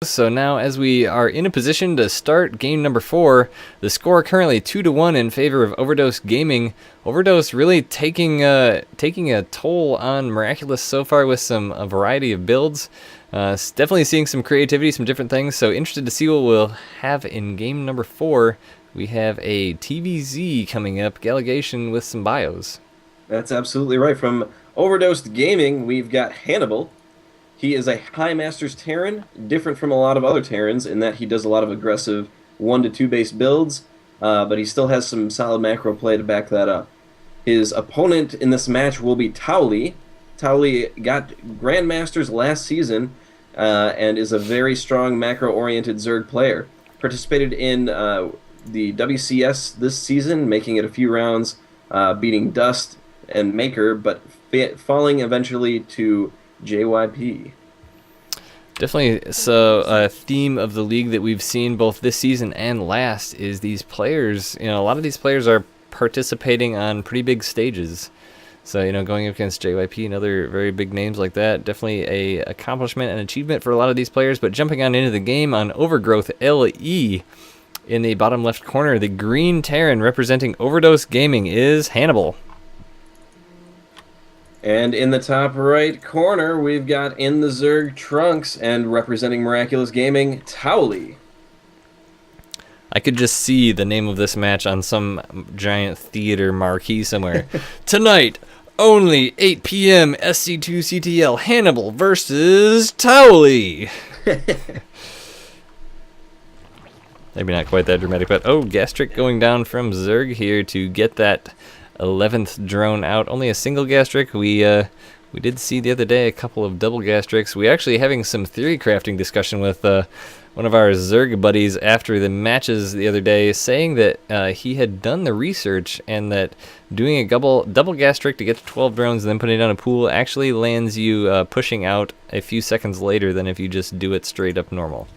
So now as we are in a position to start game number 4, the score currently 2-1 in favor of Overdose Gaming. Overdose really taking a toll on Miraculous so far with a variety of builds. Definitely seeing some creativity, some different things. So interested to see what we'll have in game number 4. We have a TVZ coming up, Gallegation with some bios. That's absolutely right. From Overdosed Gaming, we've got Hannibal. He is a High Masters Terran, different from a lot of other Terrans in that he does a lot of aggressive 1-2 base builds, but he still has some solid macro play to back that up. His opponent in this match will be Towley. Towley got Grandmasters last season and is a very strong macro-oriented Zerg player. Participated in the WCS this season, making it a few rounds, beating Dust and Maker, but falling eventually to JYP. Definitely, so a theme of the league that we've seen both this season and last is these players, a lot of these players are participating on pretty big stages. So, going up against JYP and other very big names like that, definitely a accomplishment and achievement for a lot of these players. But jumping on into the game on Overgrowth LE in the bottom left corner, the green Terran representing Overdose Gaming is Hannibal. And in the top right corner, we've got in the Zerg trunks and representing Miraculous Gaming, Towley. I could just see the name of this match on some giant theater marquee somewhere. Tonight, only 8 p.m. SC2CTL Hannibal versus Towley. Maybe not quite that dramatic, but Gastric going down from Zerg here to get that 11th drone out. Only a single Gastric. We did see the other day a couple of double Gastrics. We actually having some theory crafting discussion with one of our Zerg buddies after the matches the other day, saying that he had done the research and that doing a double Gastric to get to 12 drones and then putting it on a pool actually lands you pushing out a few seconds later than if you just do it straight up normal.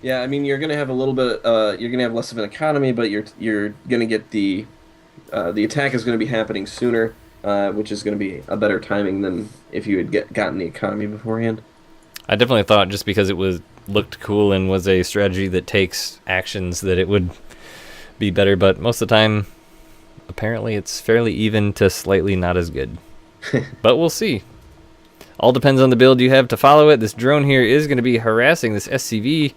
Yeah, I mean, you're gonna have a little bit. You're gonna have less of an economy, but you're gonna get the attack is gonna be happening sooner, which is gonna be a better timing than if you had gotten the economy beforehand. I definitely thought just because it looked cool and was a strategy that takes actions that it would be better, but most of the time, apparently it's fairly even to slightly not as good. But we'll see. All depends on the build you have to follow it. This drone here is going to be harassing this SCV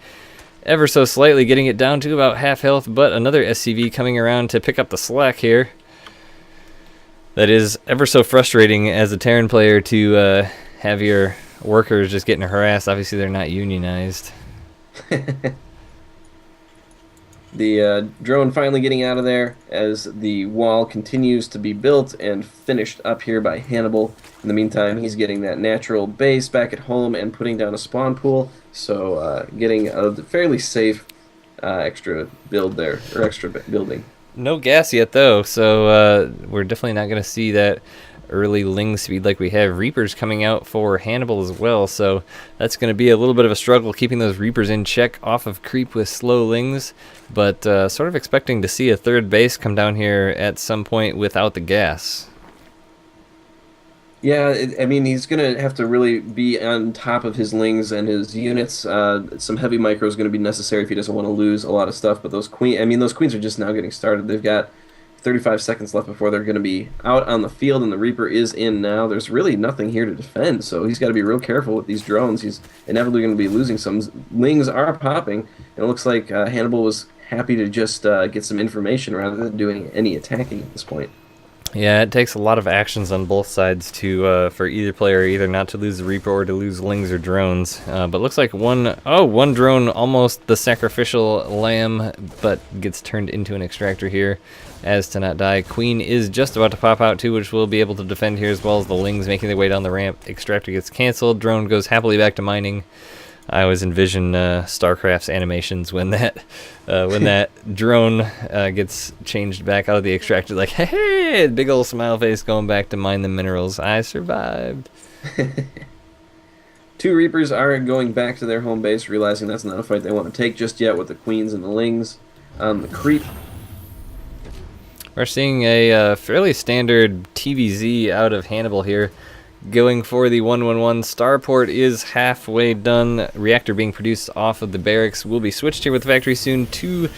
ever so slightly, getting it down to about half health, but another SCV coming around to pick up the slack here. That is ever so frustrating as a Terran player to have your workers just getting harassed. Obviously they're not unionized. The drone finally getting out of there as the wall continues to be built and finished up here by Hannibal. In the meantime, he's getting that natural base back at home and putting down a spawn pool, so getting a fairly safe extra build there, or extra building. No gas yet though, so we're definitely not going to see that early Ling speed like we have. Reapers coming out for Hannibal as well, so that's going to be a little bit of a struggle keeping those Reapers in check off of creep with slow Lings, but sort of expecting to see a third base come down here at some point without the gas. Yeah, I mean, he's going to have to really be on top of his Lings and his units. Some heavy micro is going to be necessary if he doesn't want to lose a lot of stuff, but those queens are just now getting started. They've got 35 seconds left before they're going to be out on the field, and the Reaper is in now. There's really nothing here to defend, so he's got to be real careful with these drones. He's inevitably going to be losing some. Lings are popping, and it looks like Hannibal was happy to just get some information rather than doing any attacking at this point. Yeah, it takes a lot of actions on both sides to for either player either not to lose the Reaper or to lose Lings or drones. But looks like one drone almost the sacrificial lamb, but gets turned into an extractor here as to not die. Queen is just about to pop out too, which we'll be able to defend here, as well as the Lings making their way down the ramp. Extractor gets canceled. Drone goes happily back to mining. I always envision StarCraft's animations when that drone gets changed back out of the extractor, like, hey, big old smile face going back to mine the minerals. I survived. 2 Reapers are going back to their home base, realizing that's not a fight they want to take just yet with the Queens and the Lings on the creep. We're seeing a fairly standard TVZ out of Hannibal here. going for the 111. Starport is halfway done. Reactor being produced off of the barracks will be switched here with the factory soon. 2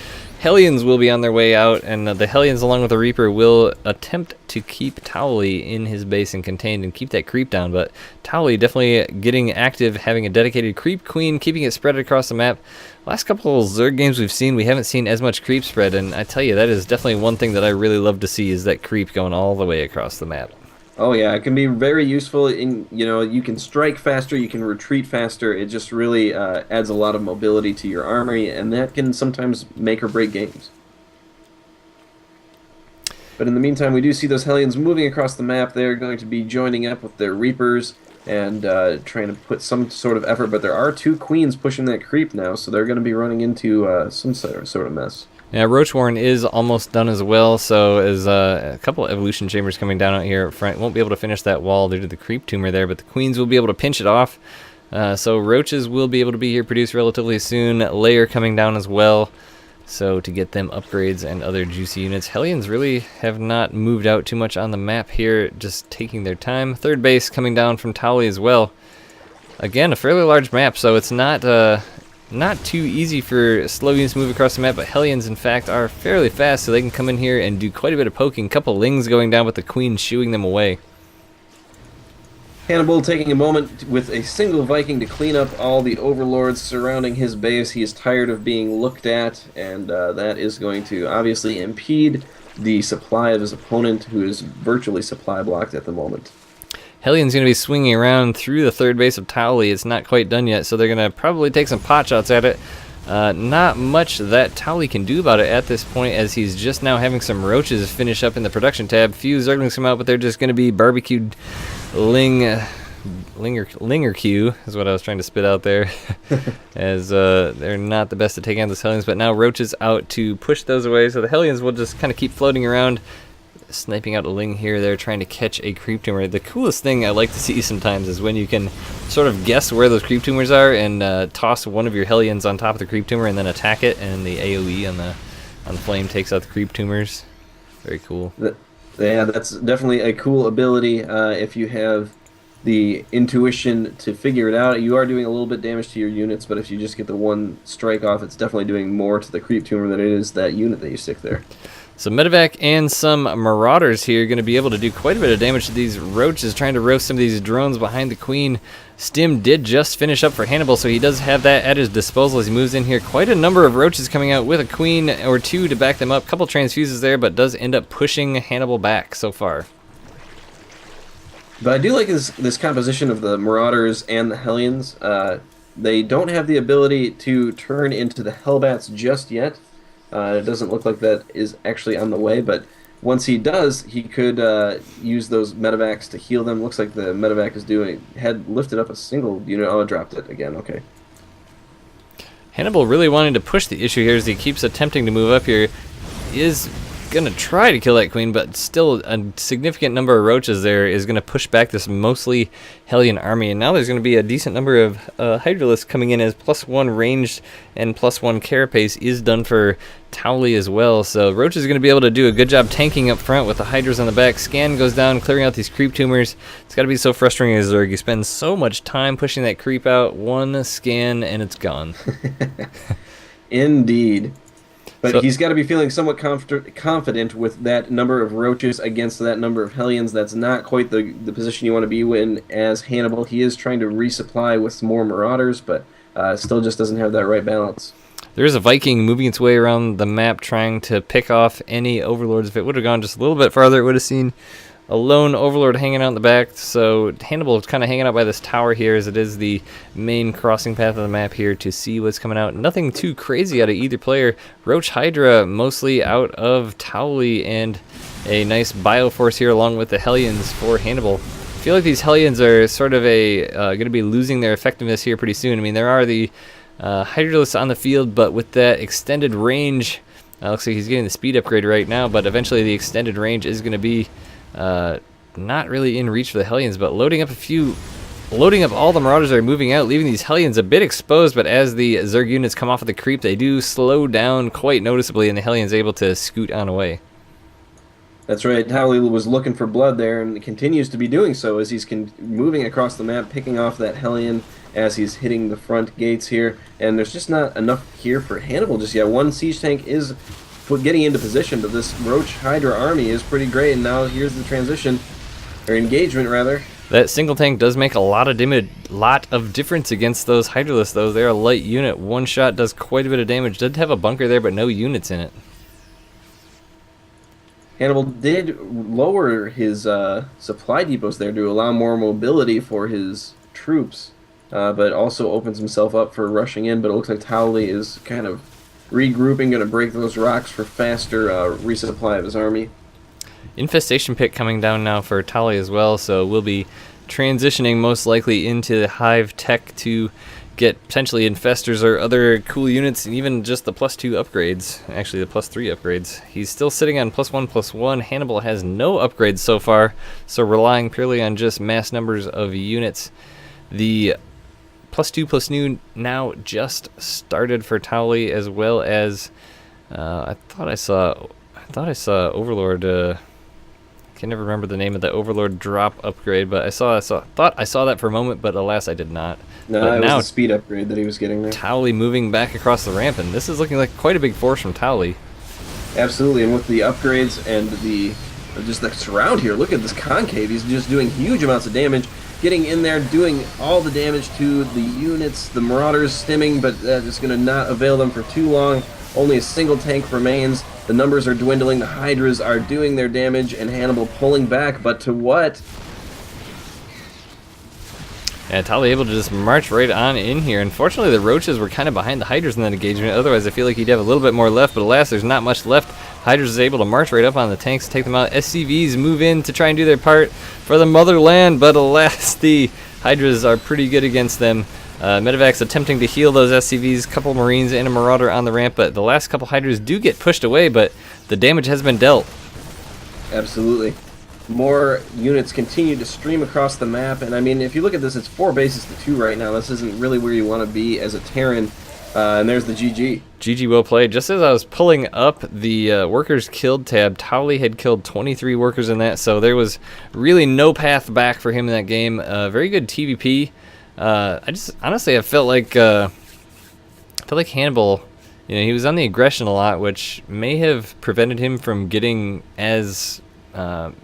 Hellions will be on their way out, and the Hellions along with the Reaper will attempt to keep Towley in his base and contained and keep that creep down, but Towley definitely getting active, having a dedicated creep queen, keeping it spread across the map. Last couple of Zerg games we've seen, we haven't seen as much creep spread, and I tell you, that is definitely one thing that I really love to see, is that creep going all the way across the map. Oh yeah, it can be very useful. You can strike faster, you can retreat faster. It just really adds a lot of mobility to your army, and that can sometimes make or break games. But in the meantime, we do see those Hellions moving across the map. They're going to be joining up with their Reapers and trying to put some sort of effort. But there are 2 Queens pushing that creep now, so they're going to be running into some sort of mess. Yeah, Roach Warren is almost done as well, so is a couple of Evolution Chambers coming down out here up front. Won't be able to finish that wall due to the creep tumor there, but the Queens will be able to pinch it off. So Roaches will be able to be here produced relatively soon. Layer coming down as well, so to get them upgrades and other juicy units. Hellions really have not moved out too much on the map here, just taking their time. Third base coming down from Towley as well. Again, a fairly large map, so it's not too easy for slow units to move across the map, but Hellions, in fact, are fairly fast, so they can come in here and do quite a bit of poking. Couple Lings going down with the Queen shooing them away. Hannibal taking a moment with a single Viking to clean up all the overlords surrounding his base. He is tired of being looked at, and that is going to obviously impede the supply of his opponent, who is virtually supply blocked at the moment. Hellion's going to be swinging around through the third base of Towley. It's not quite done yet, so they're going to probably take some pot shots at it. Not much that Towley can do about it at this point, as he's just now having some Roaches finish up in the production tab. Few Zerglings come out, but they're just going to be barbecued Linger Q is what I was trying to spit out there, as they're not the best at taking out the Hellions, but now Roaches out to push those away, so the Hellions will just kind of keep floating around, sniping out a Ling here. They're trying to catch a creep tumor. The coolest thing I like to see sometimes is when you can sort of guess where those creep tumors are and toss one of your Hellions on top of the creep tumor and then attack it, and the AoE on the flame takes out the creep tumors. Very cool. Yeah, that's definitely a cool ability if you have the intuition to figure it out. You are doing a little bit damage to your units, but if you just get the one strike off, it's definitely doing more to the creep tumor than it is that unit that you stick there. So Medevac and some Marauders here are going to be able to do quite a bit of damage to these Roaches, trying to roast some of these drones behind the Queen. Stim did just finish up for Hannibal, so he does have that at his disposal as he moves in here. Quite a number of Roaches coming out with a Queen or 2 to back them up. Couple transfuses there, but does end up pushing Hannibal back so far. But I do like this composition of the Marauders and the Hellions. They don't have the ability to turn into the Hellbats just yet. It doesn't look like that is actually on the way, but once he does, he could use those medevacs to heal them. Looks like the medevac had lifted up a single unit. Oh, it dropped it again. Okay. Hannibal really wanting to push the issue here as he keeps attempting to move up here. He is going to try to kill that Queen, but still a significant number of Roaches there is going to push back this mostly Hellion army. And now there's going to be a decent number of Hydralisks coming in, as +1 ranged and +1 carapace is done for Towley as well. So Roach is going to be able to do a good job tanking up front with the Hydras on the back. Scan goes down, clearing out these creep tumors. It's got to be so frustrating as Zerg. You spend so much time pushing that creep out, one scan, and it's gone. Indeed. But he's got to be feeling somewhat confident with that number of Roaches against that number of Hellions. That's not quite the position you want to be in as Hannibal. He is trying to resupply with some more Marauders, but still just doesn't have that right balance. There's a Viking moving its way around the map trying to pick off any Overlords. If it would have gone just a little bit farther, it would have seen a lone Overlord hanging out in the back. So Hannibal is kind of hanging out by this tower here, as it is the main crossing path of the map here to see what's coming out. Nothing too crazy out of either player. Roach Hydra mostly out of Towley, and a nice Bioforce here along with the Hellions for Hannibal. I feel like these Hellions are sort of going to be losing their effectiveness here pretty soon. I mean, there are the Hydralisks on the field, but with that extended range, looks like he's getting the speed upgrade right now, but eventually the extended range is going to be not really in reach for the Hellions, but loading up all the Marauders that are moving out, leaving these Hellions a bit exposed, but as the Zerg units come off of the creep, they do slow down quite noticeably, and the Hellions able to scoot on away. That's right. Towley was looking for blood there and continues to be doing so as he's moving across the map, picking off that Hellion as he's hitting the front gates here. And there's just not enough here for Hannibal just yet. One siege tank is getting into position, but this Roach Hydra army is pretty great. And now here's the transition, or engagement rather. That single tank does make a lot of difference against those Hydralisks, though. They're a light unit. One shot does quite a bit of damage. Did have a bunker there, but no units in it. Hannibal did lower his supply depots there to allow more mobility for his troops, but also opens himself up for rushing in. But it looks like Towley is kind of regrouping, going to break those rocks for faster resupply of his army. Infestation pit coming down now for Towley as well, so we'll be transitioning most likely into the Hive tech to get potentially infestors or other cool units, and even just the +2 upgrades, actually the +3 upgrades. He's still sitting on +1/+1. Hannibal has no upgrades so far, so relying purely on just mass numbers of units. The +2/+2 now just started for Towley, as well as I thought I saw Overlord. I can never remember the name of the Overlord drop upgrade, but thought I saw that for a moment, but alas, I did not. No, but it now was the speed upgrade that he was getting there. Towley moving back across the ramp, and this is looking like quite a big force from Towley. Absolutely, and with the upgrades and just the surround here, look at this concave. He's just doing huge amounts of damage, getting in there, doing all the damage to the units, the Marauders stimming, but that is going to not avail them for too long. Only a single tank remains. The numbers are dwindling. The Hydras are doing their damage, and Hannibal pulling back, but to what? Yeah, Towley able to just march right on in here. Unfortunately, the Roaches were kind of behind the Hydras in that engagement. Otherwise, I feel like he'd have a little bit more left, but alas, there's not much left. Hydras is able to march right up on the tanks, take them out. SCVs move in to try and do their part for the motherland, but alas, the Hydras are pretty good against them. Medevac's attempting to heal those SCVs, couple Marines and a Marauder on the ramp, but the last couple Hydras do get pushed away, but the damage has been dealt. Absolutely. More units continue to stream across the map, and I mean, if you look at this, it's 4 bases to 2 right now. This isn't really where you want to be as a Terran, and there's the GG. GG well played. Just as I was pulling up the workers killed tab, Towley had killed 23 workers in that, so there was really no path back for him in that game. Very good TVP. I felt like Hannibal, he was on the aggression a lot, which may have prevented him from getting as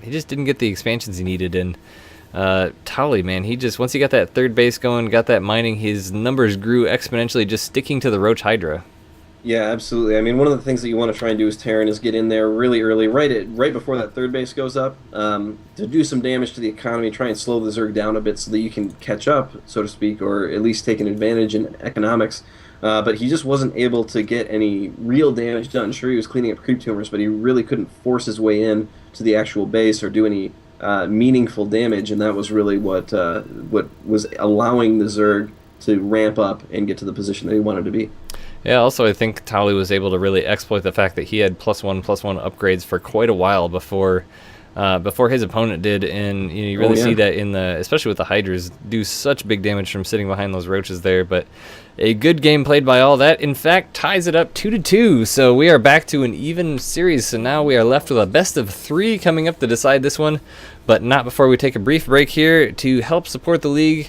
he just didn't get the expansions he needed. And Towley, man, once he got that third base going, got that mining, his numbers grew exponentially just sticking to the Roach Hydra. Yeah, absolutely. I mean, one of the things that you want to try and do as Terran is get in there really early, right before that third base goes up, to do some damage to the economy, try and slow the Zerg down a bit so that you can catch up, so to speak, or at least take an advantage in economics. But he just wasn't able to get any real damage done. Sure, he was cleaning up creep tumors, but he really couldn't force his way in to the actual base or do any meaningful damage, and that was really what was allowing the Zerg to ramp up and get to the position that he wanted to be. Yeah, also I think Towley was able to really exploit the fact that he had +1/+1 upgrades for quite a while before his opponent did, and you really see that especially with the Hydras, do such big damage from sitting behind those Roaches there. But a good game played by all that. In fact, ties it up 2-2. So we are back to an even series. So now we are left with a best of 3 coming up to decide this one, but not before we take a brief break here to help support the league.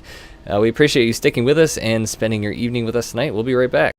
We appreciate you sticking with us and spending your evening with us tonight. We'll be right back.